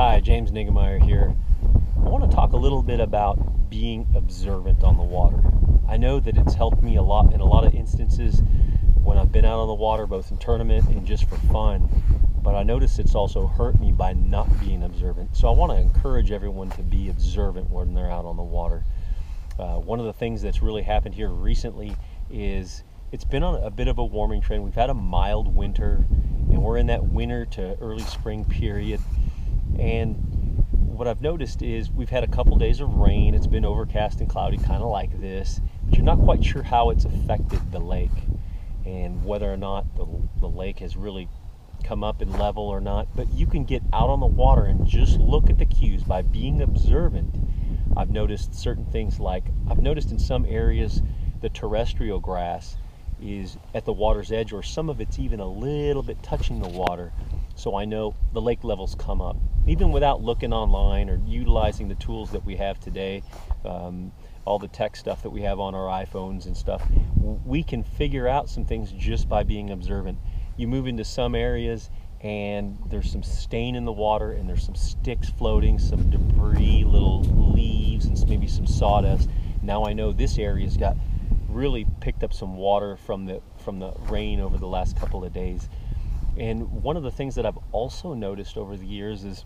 Hi, James Niggemeyer here. I want to talk a little bit about being observant on the water. I know that it's helped me a lot in a lot of instances when I've been out on the water, both in tournament and just for fun, but I notice it's also hurt me by not being observant. So I want to encourage everyone to be observant when they're out on the water. One of the things that's really happened here recently is it's been on a bit of a warming trend. We've had a mild winter, and we're in that winter to early spring period. And what I've noticed is we've had a couple days of rain. It's been overcast and cloudy, kind of like this, but you're not quite sure how it's affected the lake and whether or not the lake has really come up in level or not. But you can get out on the water and just look at the cues by being observant. I've noticed certain things, like I've noticed in some areas the terrestrial grass is at the water's edge, or some of it's even a little bit touching the water, so I know the lake levels come up. Even without looking online or utilizing the tools that we have today, all the tech stuff that we have on our iPhones and stuff, we can figure out some things just by being observant. You move into some areas and there's some stain in the water, and there's some sticks floating, some debris, little leaves, and maybe some sawdust. Now I know this area's got really picked up some water from the rain over the last couple of days. And one of the things that I've also noticed over the years is,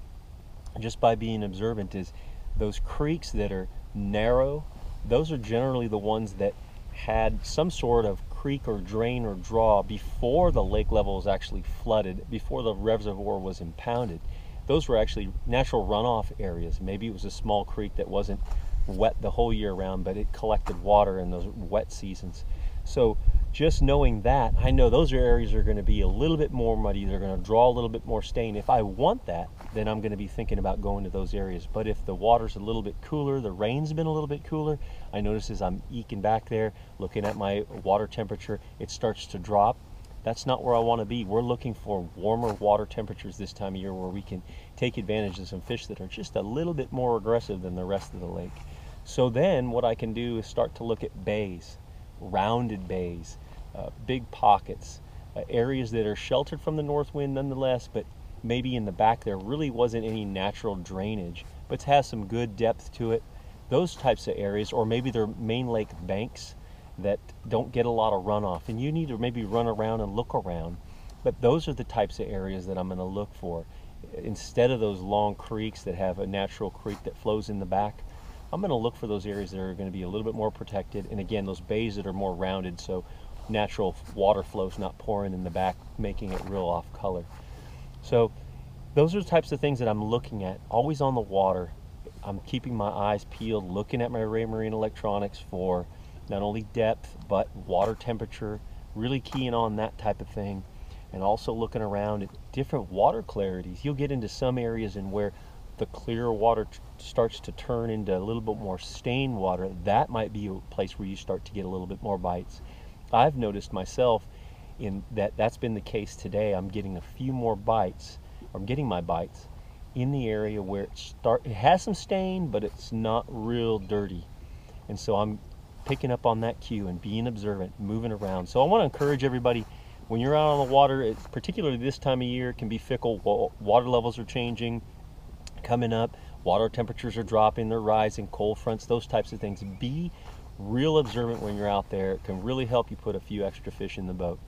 just by being observant, is those creeks that are narrow, those are generally the ones that had some sort of creek or drain or draw before the lake level was actually flooded, before the reservoir was impounded. Those were actually natural runoff areas. Maybe it was a small creek that wasn't wet the whole year round, but it collected water in those wet seasons. So just knowing that, I know those areas are going to be a little bit more muddy. They're going to draw a little bit more stain. If I want that, then I'm going to be thinking about going to those areas. But if the water's a little bit cooler, the rain's been a little bit cooler, I notice as I'm eking back there, looking at my water temperature, it starts to drop. That's not where I want to be. We're looking for warmer water temperatures this time of year, where we can take advantage of some fish that are just a little bit more aggressive than the rest of the lake. So then what I can do is start to look at bays, rounded bays, big pockets, areas that are sheltered from the north wind nonetheless, but maybe in the back there really wasn't any natural drainage, but has some good depth to it. Those types of areas, or maybe they're main lake banks that don't get a lot of runoff, and you need to maybe run around and look around. But those are the types of areas that I'm going to look for. Instead of those long creeks that have a natural creek that flows in the back, I'm going to look for those areas that are going to be a little bit more protected, and again, those bays that are more rounded, so natural water flow's not pouring in the back, making it real off color. So those are the types of things that I'm looking at, always on the water. I'm keeping my eyes peeled, looking at my marine electronics for not only depth, but water temperature, really keying on that type of thing, and also looking around at different water clarities. You'll get into some areas in where the clear water starts to turn into a little bit more stained water. That might be a place where you start to get a little bit more bites. I've noticed myself in that's been the case today. I'm getting a few more bites, or I'm getting my bites in the area where it has some stain, but it's not real dirty. And so I'm picking up on that cue and being observant, moving around. So I want to encourage everybody, when you're out on the water, particularly this time of year, it can be fickle. Water levels are changing, coming up, water temperatures are dropping, they're rising, cold fronts, those types of things. Be real observant when you're out there. It can really help you put a few extra fish in the boat.